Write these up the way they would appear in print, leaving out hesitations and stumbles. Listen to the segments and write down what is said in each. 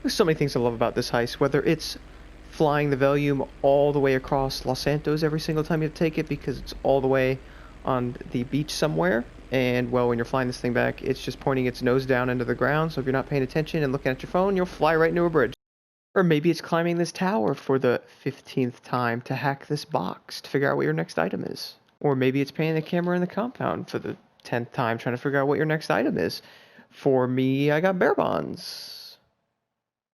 There's so many things I love about this heist, whether it's flying the volume all the way across Los Santos every single time you take it because it's all the way on the beach somewhere, and well, when you're flying this thing back, it's just pointing its nose down into the ground, so if you're not paying attention and looking at your phone, you'll fly right into a bridge. Or maybe it's climbing this tower for the 15th time to hack this box to figure out what your next item is. Or maybe it's painting the camera in the compound for the 10th time trying to figure out what your next item is. For me, I got bear bonds.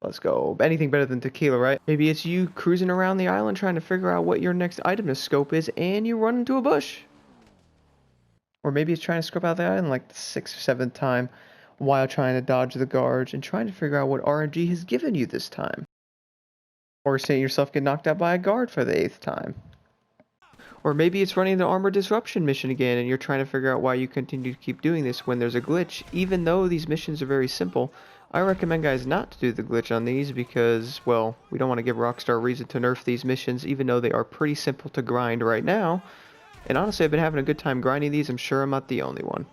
Let's go. Anything better than tequila, right? Maybe it's you cruising around the island trying to figure out what your next item to scope is and you run into a bush. Or maybe it's trying to scope out the island like the 6th or 7th time while trying to dodge the guards and trying to figure out what RNG has given you this time. Or seeing yourself get knocked out by a guard for the 8th time. Or maybe it's running the armor disruption mission again and you're trying to figure out why you continue to keep doing this when there's a glitch. Even though these missions are very simple, I recommend guys not to do the glitch on these because, well, we don't want to give Rockstar a reason to nerf these missions even though they are pretty simple to grind right now. And honestly, I've been having a good time grinding these. I'm sure I'm not the only one.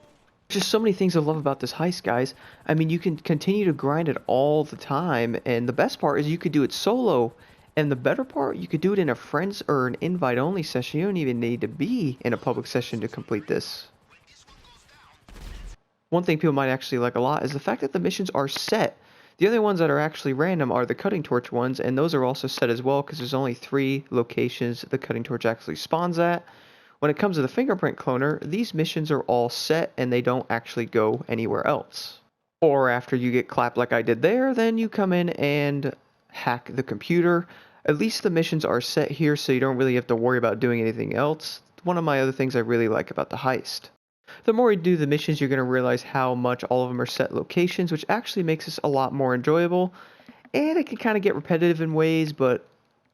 There's just so many things I love about this heist, guys. I mean, you can continue to grind it all the time, and the best part is you could do it solo, and the better part, you could do it in a friends or an invite-only session. You don't even need to be in a public session to complete this. One thing people might actually like a lot is the fact that the missions are set. The only ones that are actually random are the cutting torch ones, and those are also set as well because there's only 3 locations the cutting torch actually spawns at. When it comes to the fingerprint cloner, these missions are all set and they don't actually go anywhere else. Or after you get clapped like I did there, then you come in and hack the computer. At least the missions are set here so you don't really have to worry about doing anything else. One of my other things I really like about the heist. The more you do the missions, you're going to realize how much all of them are set locations, which actually makes this a lot more enjoyable. And it can kind of get repetitive in ways, but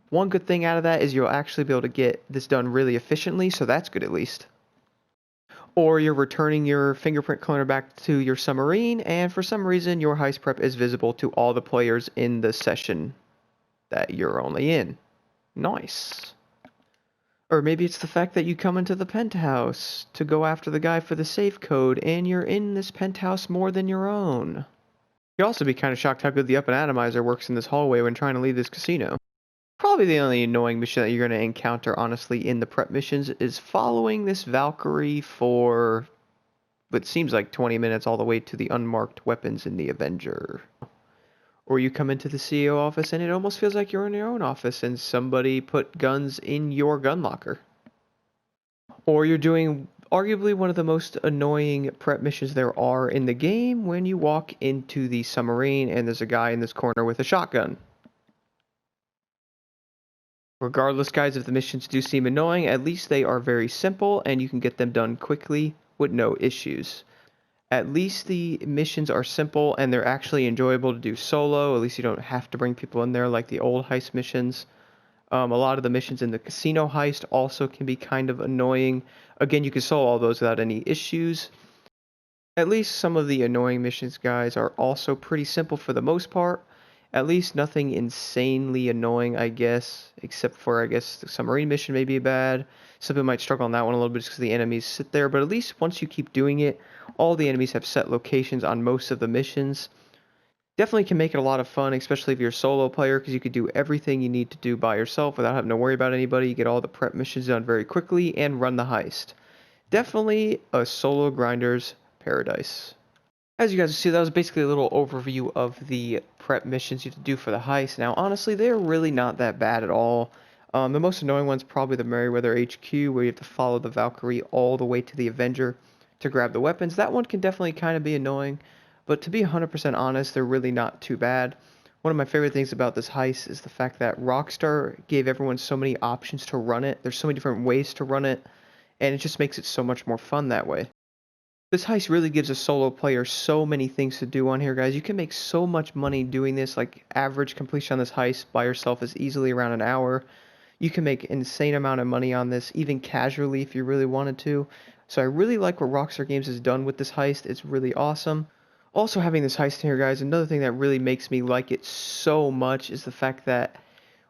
one good thing out of that is you'll actually be able to get this done really efficiently, so that's good at least. Or you're returning your fingerprint cloner back to your submarine, and for some reason your heist prep is visible to all the players in the session that you're only in. Nice. Or maybe it's the fact that you come into the penthouse to go after the guy for the safe code, and you're in this penthouse more than your own. You'll also be kind of shocked how good the up and atomizer works in this hallway when trying to leave this casino. Probably the only annoying mission that you're going to encounter, honestly, in the prep missions is following this Valkyrie for what seems like 20 minutes all the way to the unmarked weapons in the Avenger. Or you come into the CEO office and it almost feels like you're in your own office and somebody put guns in your gun locker. Or you're doing arguably one of the most annoying prep missions there are in the game when you walk into the submarine and there's a guy in this corner with a shotgun. Regardless, guys, if the missions do seem annoying, at least they are very simple and you can get them done quickly with no issues. At least the missions are simple and they're actually enjoyable to do solo. At least you don't have to bring people in there like the old heist missions. A lot of the missions in the casino heist also can be kind of annoying. Again, you can solo all those without any issues. At least some of the annoying missions, guys, are also pretty simple for the most part. At least nothing insanely annoying, I guess, except for, I guess, the submarine mission may be bad. Some people might struggle on that one a little bit just because the enemies sit there, but at least once you keep doing it, all the enemies have set locations on most of the missions. Definitely can make it a lot of fun, especially if you're a solo player, because you can do everything you need to do by yourself without having to worry about anybody. You get all the prep missions done very quickly and run the heist. Definitely a solo grinder's paradise. As you guys see, that was basically a little overview of the prep missions you have to do for the heist. Now, honestly, they're really not that bad at all. The most annoying one's probably the Merryweather HQ, where you have to follow the Valkyrie all the way to the Avenger to grab the weapons. That one can definitely kind of be annoying, but to be 100% honest, they're really not too bad. One of my favorite things about this heist is the fact that Rockstar gave everyone so many options to run it. There's so many different ways to run it, and it just makes it so much more fun that way. This heist really gives a solo player so many things to do on here, guys. You can make so much money doing this. Like, average completion on this heist by yourself is easily around an hour. You can make an insane amount of money on this, even casually if you really wanted to. So I really like what Rockstar Games has done with this heist. It's really awesome. Also, having this heist here, guys, another thing that really makes me like it so much is the fact that,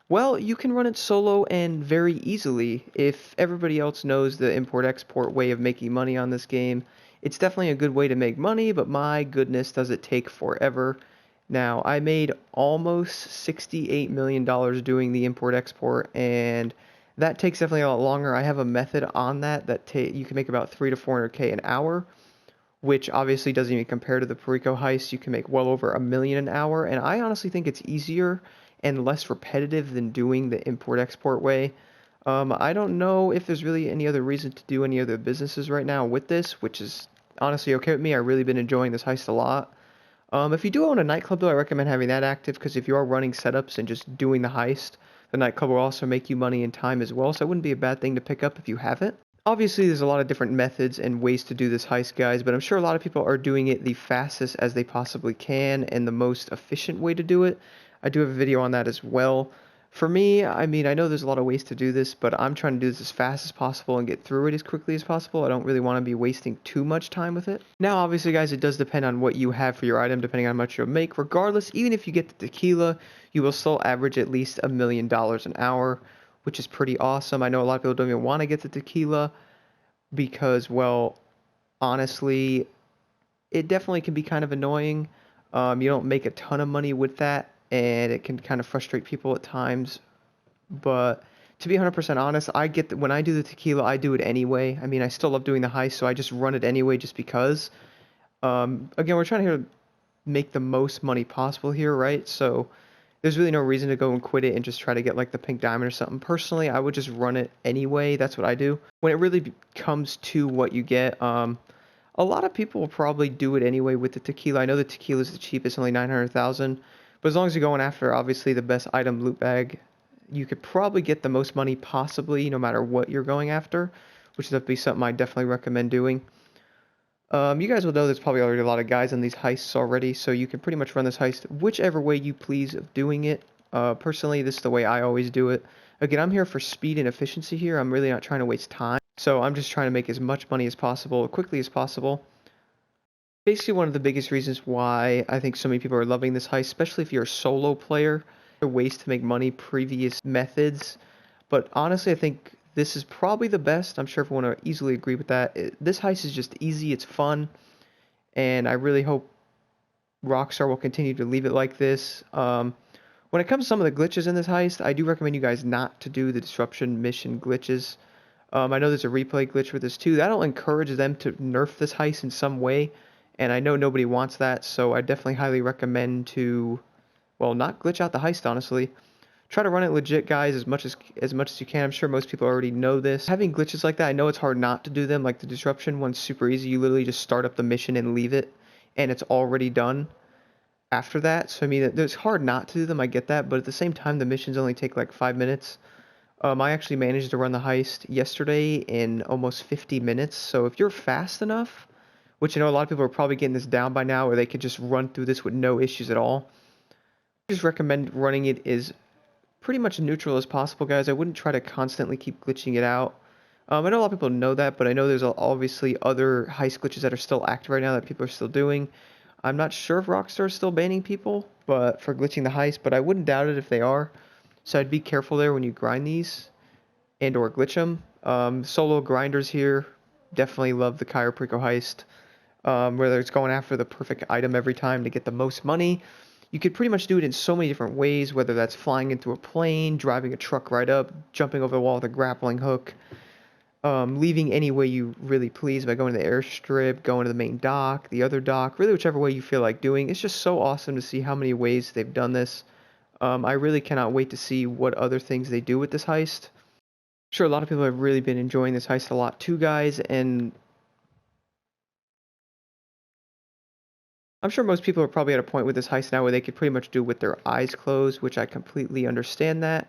well, you can run it solo and very easily. If everybody else knows the import-export way of making money on this game, it's definitely a good way to make money, but my goodness, does it take forever. Now, I made almost $68 million doing the import-export, and that takes definitely a lot longer. I have a method on that you can make about 3 to 400K an hour, which obviously doesn't even compare to the Perico heist. You can make well over $1 million an hour, and I honestly think it's easier and less repetitive than doing the import-export way. I don't know if there's really any other reason to do any other businesses right now with this, which is honestly okay with me. I've really been enjoying this heist a lot. If you do own a nightclub, though, I recommend having that active because if you are running setups and just doing the heist, the nightclub will also make you money in time as well, so it wouldn't be a bad thing to pick up if you have it. Obviously, there's a lot of different methods and ways to do this heist, guys, but I'm sure a lot of people are doing it the fastest as they possibly can and the most efficient way to do it. I do have a video on that as well. For me, I mean, I know there's a lot of ways to do this, but I'm trying to do this as fast as possible and get through it as quickly as possible. I don't really want to be wasting too much time with it. Now, obviously, guys, it does depend on what you have for your item, depending on how much you'll make. Regardless, even if you get the tequila, you will still average at least $1 million an hour, which is pretty awesome. I know a lot of people don't even want to get the tequila because, well, honestly, it definitely can be kind of annoying. You don't make a ton of money with that, and it can kind of frustrate people at times. But to be 100% honest, when I do the tequila, I do it anyway. I mean, I still love doing the heist, so I just run it anyway just because. Again, we're trying to make the most money possible here, right? So there's really no reason to go and quit it and just try to get like the pink diamond or something. Personally, I would just run it anyway. That's what I do. When it really comes to what you get, a lot of people will probably do it anyway with the tequila. I know the tequila is the cheapest, only 900,000. But as long as you're going after, obviously, the best item loot bag, you could probably get the most money possibly, no matter what you're going after, which would be something I definitely recommend doing. You guys will know there's probably already a lot of guys on these heists already, so you can pretty much run this heist whichever way you please of doing it. Personally, this is the way I always do it. Again, I'm here for speed and efficiency here. I'm really not trying to waste time. So I'm just trying to make as much money as possible, quickly as possible. Basically, one of the biggest reasons why I think so many people are loving this heist, especially if you're a solo player, there are ways to make money, previous methods. But honestly, I think this is probably the best. I'm sure everyone will easily agree with that. This heist is just easy, it's fun, and I really hope Rockstar will continue to leave it like this. When it comes to some of the glitches in this heist, I do recommend you guys not to do the disruption mission glitches. I know there's a replay glitch with this too. That'll encourage them to nerf this heist in some way, and I know nobody wants that, so I definitely highly recommend to, well, not glitch out the heist, honestly. Try to run it legit, guys, as much as you can. I'm sure most people already know this. Having glitches like that, I know it's hard not to do them. Like the disruption one's super easy. You literally just start up the mission and leave it, and it's already done after that. So I mean, it's hard not to do them. I get that, but at the same time, the missions only take like 5 minutes. I actually managed to run the heist yesterday in almost 50 minutes. So if you're fast enough, which I know a lot of people are probably getting this down by now, or they could just run through this with no issues at all. I just recommend running it as pretty much neutral as possible, guys. I wouldn't try to constantly keep glitching it out. I know a lot of people know that, but I know there's obviously other heist glitches that are still active right now that people are still doing. I'm not sure if Rockstar is still banning people but for glitching the heist, but I wouldn't doubt it if they are. So I'd be careful there when you grind these and or glitch them. Solo grinders here definitely love the Cayo Perico Heist. Whether it's going after the perfect item every time to get the most money. You could pretty much do it in so many different ways, whether that's flying into a plane, driving a truck right up, jumping over the wall with a grappling hook, leaving any way you really please by going to the airstrip, going to the main dock, the other dock, really whichever way you feel like doing. It's just so awesome to see how many ways they've done this. I really cannot wait to see what other things they do with this heist. I'm sure a lot of people have really been enjoying this heist a lot too, guys, and I'm sure most people are probably at a point with this heist now where they could pretty much do it with their eyes closed, which I completely understand that.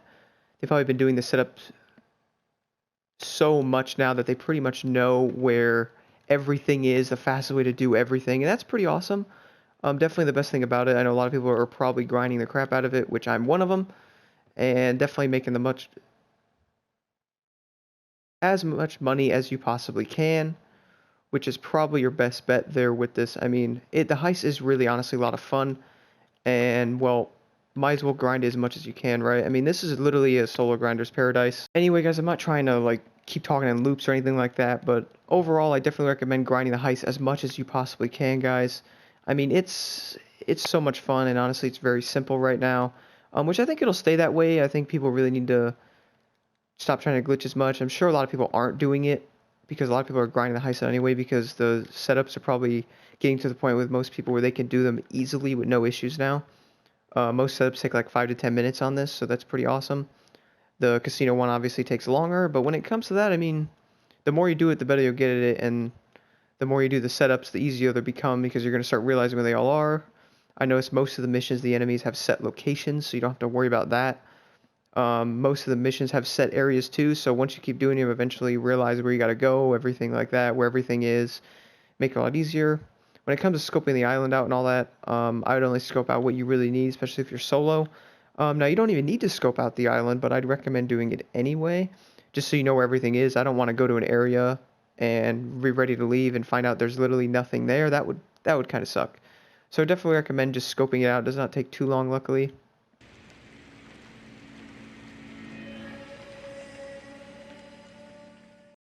They've probably been doing the setup so much now that they pretty much know where everything is, the fastest way to do everything, and that's pretty awesome. Definitely the best thing about it. I know a lot of people are probably grinding the crap out of it, which I'm one of them, and definitely making as much money as you possibly can, which is probably your best bet there with this. I mean, the heist is really honestly a lot of fun, and well, might as well grind as much as you can, right? I mean, this is literally a solo grinder's paradise. Anyway, guys, I'm not trying to like keep talking in loops or anything like that, but overall, I definitely recommend grinding the heist as much as you possibly can, guys. I mean, it's so much fun, and honestly, it's very simple right now, which I think it'll stay that way. I think people really need to stop trying to glitch as much. I'm sure a lot of people aren't doing it because a lot of people are grinding the heist out anyway because the setups are probably getting to the point with most people where they can do them easily with no issues now. Most setups take like 5 to 10 minutes on this, so that's pretty awesome. The casino one obviously takes longer, but when it comes to that, I mean, the more you do it, the better you'll get at it, and the more you do the setups, the easier they become because you're going to start realizing where they all are. I noticed most of the missions, the enemies have set locations, so you don't have to worry about that. Most of the missions have set areas too, so once you keep doing them, eventually you realize where you got to go, everything like that, where everything is, make it a lot easier. When it comes to scoping the island out and all that, I would only scope out what you really need, especially if you're solo. Now, you don't even need to scope out the island, but I'd recommend doing it anyway, just so you know where everything is. I don't want to go to an area and be ready to leave and find out there's literally nothing there. That would kind of suck. So I definitely recommend just scoping it out. It does not take too long, luckily.